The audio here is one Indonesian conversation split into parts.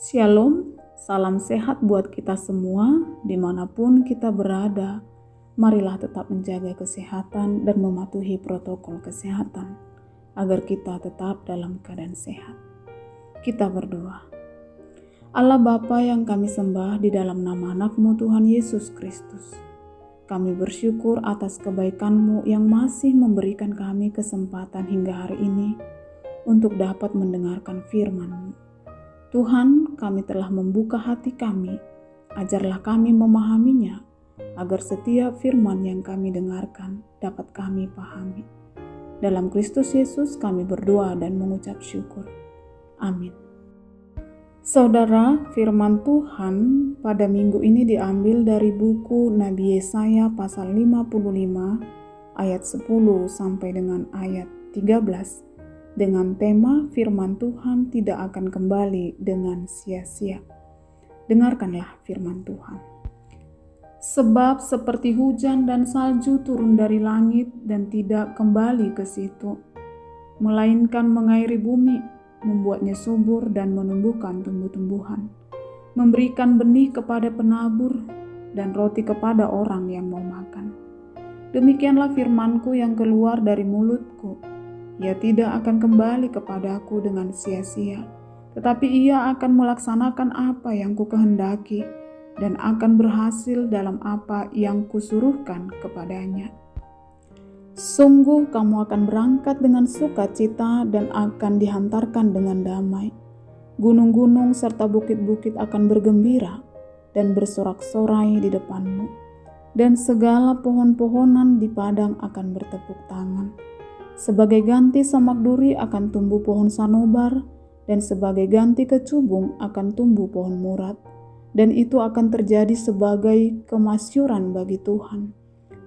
Shalom, salam sehat buat kita semua dimanapun kita berada. Marilah tetap menjaga kesehatan dan mematuhi protokol kesehatan agar kita tetap dalam keadaan sehat. Kita berdoa. Allah Bapa yang kami sembah di dalam nama anak-Mu Tuhan Yesus Kristus. Kami bersyukur atas kebaikan-Mu yang masih memberikan kami kesempatan hingga hari ini untuk dapat mendengarkan firman-Mu. Tuhan, kami telah membuka hati kami, ajarlah kami memahaminya, agar setiap firman yang kami dengarkan dapat kami pahami. Dalam Kristus Yesus kami berdoa dan mengucap syukur. Amin. Saudara, firman Tuhan pada minggu ini diambil dari buku Nabi Yesaya pasal 55 ayat 10 sampai dengan ayat 13. Dengan tema firman Tuhan tidak akan kembali dengan sia-sia. Dengarkanlah firman Tuhan. Sebab seperti hujan dan salju turun dari langit dan tidak kembali ke situ, melainkan mengairi bumi, membuatnya subur dan menumbuhkan tumbuh-tumbuhan, memberikan benih kepada penabur dan roti kepada orang yang mau makan. Demikianlah firman-Ku yang keluar dari mulutku. Ia tidak akan kembali kepadaku dengan sia-sia, tetapi ia akan melaksanakan apa yang kukehendaki dan akan berhasil dalam apa yang kusuruhkan kepadanya. Sungguh kamu akan berangkat dengan sukacita dan akan dihantarkan dengan damai. Gunung-gunung serta bukit-bukit akan bergembira dan bersorak-sorai di depanmu, dan segala pohon-pohonan di padang akan bertepuk tangan. Sebagai ganti samak duri akan tumbuh pohon sanobar, dan sebagai ganti kecubung akan tumbuh pohon murat. Dan itu akan terjadi sebagai kemasyuran bagi Tuhan,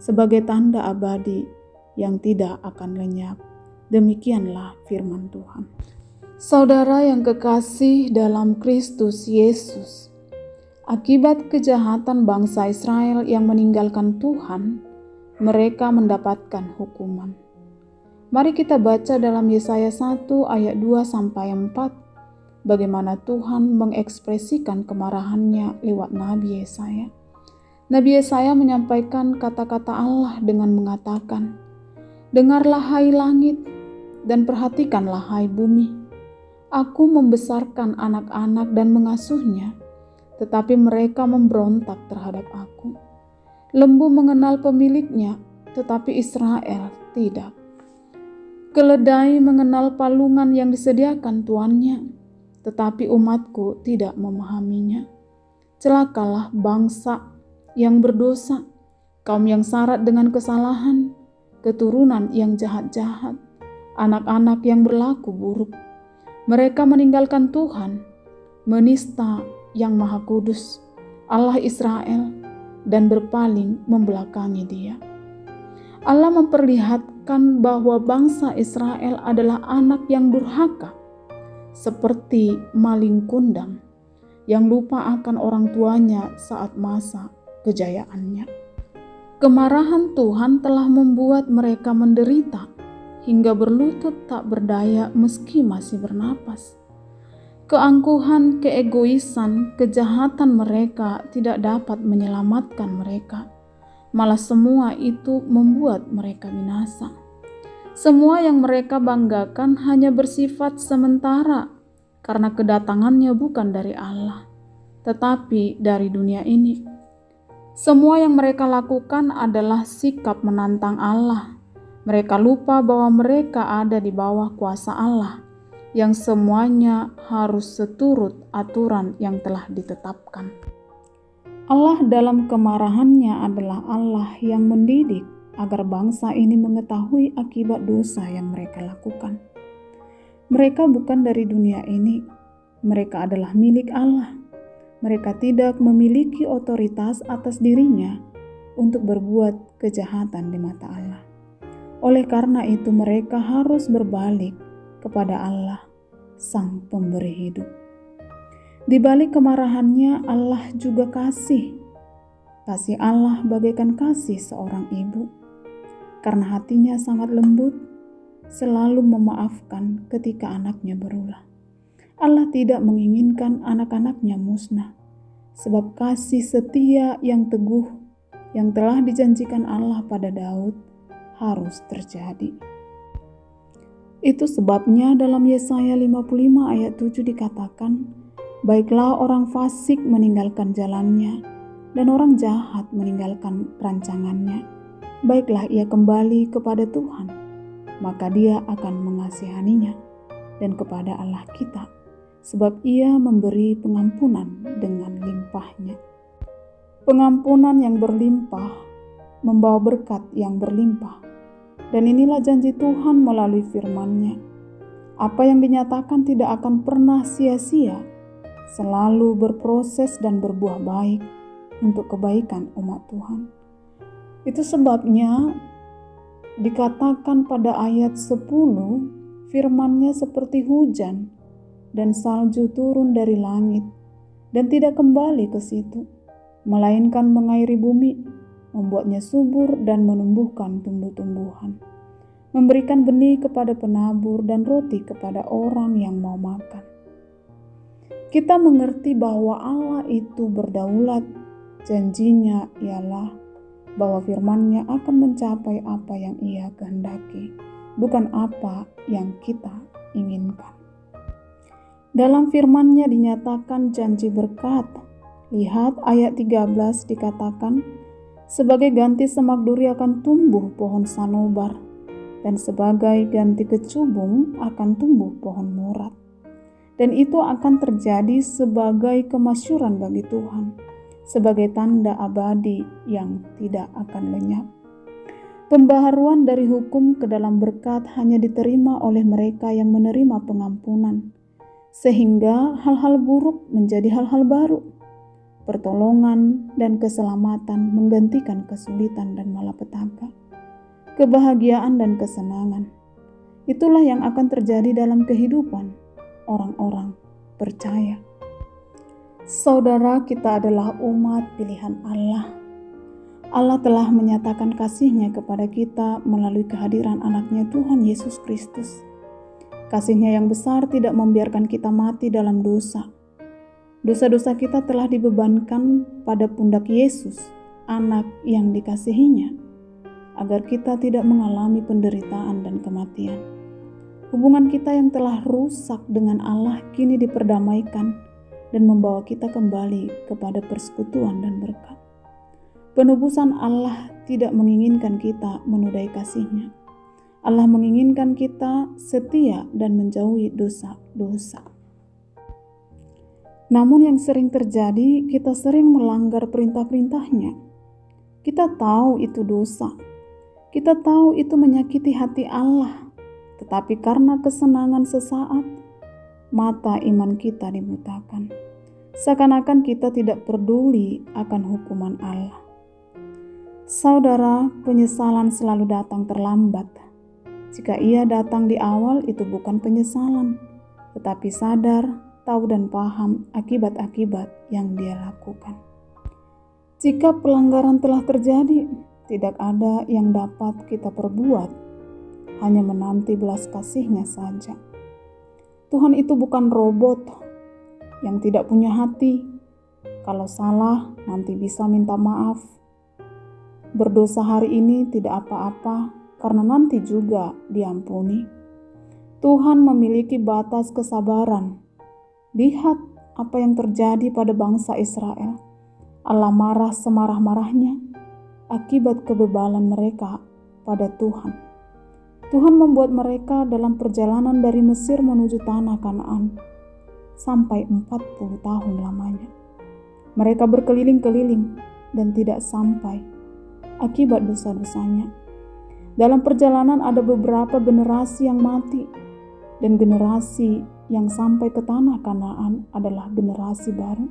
sebagai tanda abadi yang tidak akan lenyap. Demikianlah firman Tuhan. Saudara yang kekasih dalam Kristus Yesus, akibat kejahatan bangsa Israel yang meninggalkan Tuhan, mereka mendapatkan hukuman. Mari kita baca dalam Yesaya 1 ayat 2-4 bagaimana Tuhan mengekspresikan kemarahannya lewat Nabi Yesaya. Nabi Yesaya menyampaikan kata-kata Allah dengan mengatakan, "Dengarlah hai langit dan perhatikanlah hai bumi. Aku membesarkan anak-anak dan mengasuhnya, tetapi mereka memberontak terhadap aku. Lembu mengenal pemiliknya, tetapi Israel tidak. Keledai mengenal palungan yang disediakan tuannya, tetapi umatku tidak memahaminya. Celakalah bangsa yang berdosa, kaum yang syarat dengan kesalahan, keturunan yang jahat-jahat, anak-anak yang berlaku buruk. Mereka meninggalkan Tuhan, menista yang Maha Kudus, Allah Israel, dan berpaling membelakangi Dia." Allah memperlihatkan bahwa bangsa Israel adalah anak yang durhaka, seperti maling kundang yang lupa akan orang tuanya saat masa kejayaannya. Kemarahan Tuhan telah membuat mereka menderita hingga berlutut tak berdaya meski masih bernapas. Keangkuhan, keegoisan, kejahatan mereka tidak dapat menyelamatkan mereka. Malah semua itu membuat mereka binasa. Semua yang mereka banggakan hanya bersifat sementara karena kedatangannya bukan dari Allah, tetapi dari dunia ini. Semua yang mereka lakukan adalah sikap menantang Allah. Mereka lupa bahwa mereka ada di bawah kuasa Allah, yang semuanya harus seturut aturan yang telah ditetapkan. Allah dalam kemarahannya adalah Allah yang mendidik agar bangsa ini mengetahui akibat dosa yang mereka lakukan. Mereka bukan dari dunia ini, mereka adalah milik Allah. Mereka tidak memiliki otoritas atas dirinya untuk berbuat kejahatan di mata Allah. Oleh karena itu mereka harus berbalik kepada Allah, Sang Pemberi hidup. Di balik kemarahannya, Allah juga kasih. Kasih Allah bagaikan kasih seorang ibu. Karena hatinya sangat lembut, selalu memaafkan ketika anaknya berulah. Allah tidak menginginkan anak-anaknya musnah, sebab kasih setia yang teguh yang telah dijanjikan Allah pada Daud harus terjadi. Itu sebabnya dalam Yesaya 55 ayat 7 dikatakan, baiklah orang fasik meninggalkan jalannya, dan orang jahat meninggalkan rancangannya. Baiklah ia kembali kepada Tuhan, maka Dia akan mengasihaninya, dan kepada Allah kita, sebab Ia memberi pengampunan dengan limpahnya. Pengampunan yang berlimpah membawa berkat yang berlimpah. Dan inilah janji Tuhan melalui firman-Nya. Apa yang dinyatakan tidak akan pernah sia-sia, selalu berproses dan berbuah baik untuk kebaikan umat Tuhan. Itu sebabnya dikatakan pada ayat 10, firman-Nya seperti hujan dan salju turun dari langit dan tidak kembali ke situ, melainkan mengairi bumi, membuatnya subur dan menumbuhkan tumbuh-tumbuhan, memberikan benih kepada penabur dan roti kepada orang yang mau makan. Kita mengerti bahwa Allah itu berdaulat. Janjinya ialah bahwa firman-Nya akan mencapai apa yang Ia kehendaki, bukan apa yang kita inginkan. Dalam firman-Nya dinyatakan janji berkat. Lihat ayat 13 dikatakan, sebagai ganti semak duri akan tumbuh pohon sanobar, dan sebagai ganti kecubung akan tumbuh pohon murat. Dan itu akan terjadi sebagai kemasyuran bagi Tuhan, sebagai tanda abadi yang tidak akan lenyap. Pembaharuan dari hukum ke dalam berkat hanya diterima oleh mereka yang menerima pengampunan, sehingga hal-hal buruk menjadi hal-hal baru. Pertolongan dan keselamatan menggantikan kesulitan dan malapetaka, kebahagiaan dan kesenangan. Itulah yang akan terjadi dalam kehidupan orang-orang percaya. Saudara, kita adalah umat pilihan Allah. Allah telah menyatakan kasih-Nya kepada kita melalui kehadiran anak-Nya Tuhan Yesus Kristus. Kasih-Nya yang besar tidak membiarkan kita mati dalam dosa. Dosa-dosa kita telah dibebankan pada pundak Yesus, anak yang dikasihi-Nya, agar kita tidak mengalami penderitaan dan kematian. Hubungan kita yang telah rusak dengan Allah kini diperdamaikan dan membawa kita kembali kepada persekutuan dan berkat. Penebusan Allah tidak menginginkan kita menodai kasih-Nya. Allah menginginkan kita setia dan menjauhi dosa-dosa. Namun yang sering terjadi, kita sering melanggar perintah-perintah-Nya. Kita tahu itu dosa. Kita tahu itu menyakiti hati Allah. Tetapi karena kesenangan sesaat, mata iman kita dibutakan. Seakan-akan kita tidak peduli akan hukuman Allah. Saudara, penyesalan selalu datang terlambat. Jika ia datang di awal, itu bukan penyesalan, tetapi sadar, tahu dan paham akibat-akibat yang dia lakukan. Jika pelanggaran telah terjadi, tidak ada yang dapat kita perbuat, hanya menanti belas kasih-Nya saja. Tuhan itu bukan robot yang tidak punya hati. Kalau salah, nanti bisa minta maaf. Berdosa hari ini tidak apa-apa, karena nanti juga diampuni. Tuhan memiliki batas kesabaran. Lihat apa yang terjadi pada bangsa Israel. Allah marah semarah-marahnya akibat kebebalan mereka pada Tuhan. Tuhan membuat mereka dalam perjalanan dari Mesir menuju tanah Kanaan sampai 40 tahun lamanya. Mereka berkeliling-keliling dan tidak sampai akibat dosa-dosanya. Dalam perjalanan ada beberapa generasi yang mati, dan generasi yang sampai ke tanah Kanaan adalah generasi baru.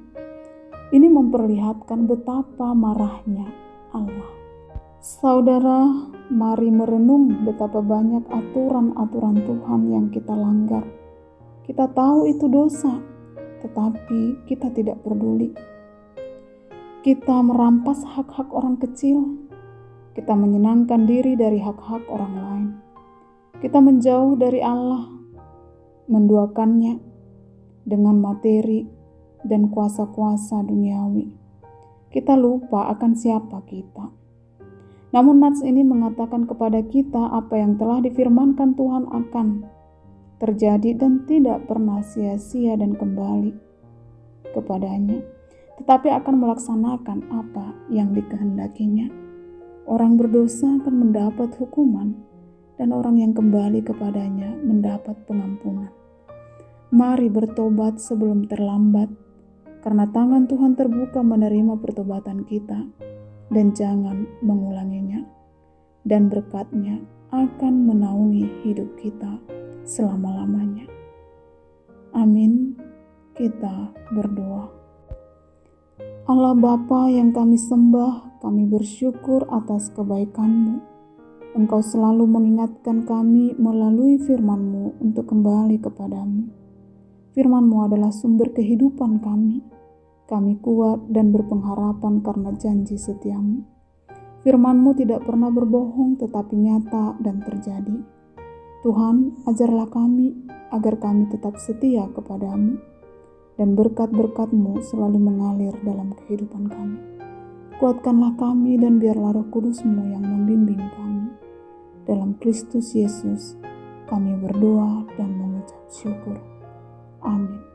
Ini memperlihatkan betapa marahnya Allah. Saudara, mari merenung betapa banyak aturan-aturan Tuhan yang kita langgar. Kita tahu itu dosa, tetapi kita tidak peduli. Kita merampas hak-hak orang kecil. Kita menyenangkan diri dari hak-hak orang lain. Kita menjauh dari Allah, menduakannya. dengan materi dan kuasa-kuasa duniawi. Kita lupa akan siapa kita. Namun nats ini mengatakan kepada kita apa yang telah difirmankan Tuhan akan terjadi dan tidak pernah sia-sia dan kembali kepadanya, tetapi akan melaksanakan apa yang dikehendakinya. Orang berdosa akan mendapat hukuman, dan orang yang kembali kepadanya mendapat pengampunan. Mari bertobat sebelum terlambat, karena tangan Tuhan terbuka menerima pertobatan kita, dan jangan mengulanginya. Dan berkat-Nya akan menaungi hidup kita selama-lamanya. Amin. Kita berdoa. Allah Bapa yang kami sembah, kami bersyukur atas kebaikan-Mu. Engkau selalu mengingatkan kami melalui firman-Mu untuk kembali kepadamu. Firman-Mu adalah sumber kehidupan kami. Kami kuat dan berpengharapan karena janji setia-Mu. Firman-Mu tidak pernah berbohong tetapi nyata dan terjadi. Tuhan, ajarlah kami agar kami tetap setia kepadamu, dan berkat-berkat-Mu selalu mengalir dalam kehidupan kami. Kuatkanlah kami dan biarlah Roh Kudus-Mu yang membimbing kami. Dalam Kristus Yesus, kami berdoa dan mengucap syukur. Amin.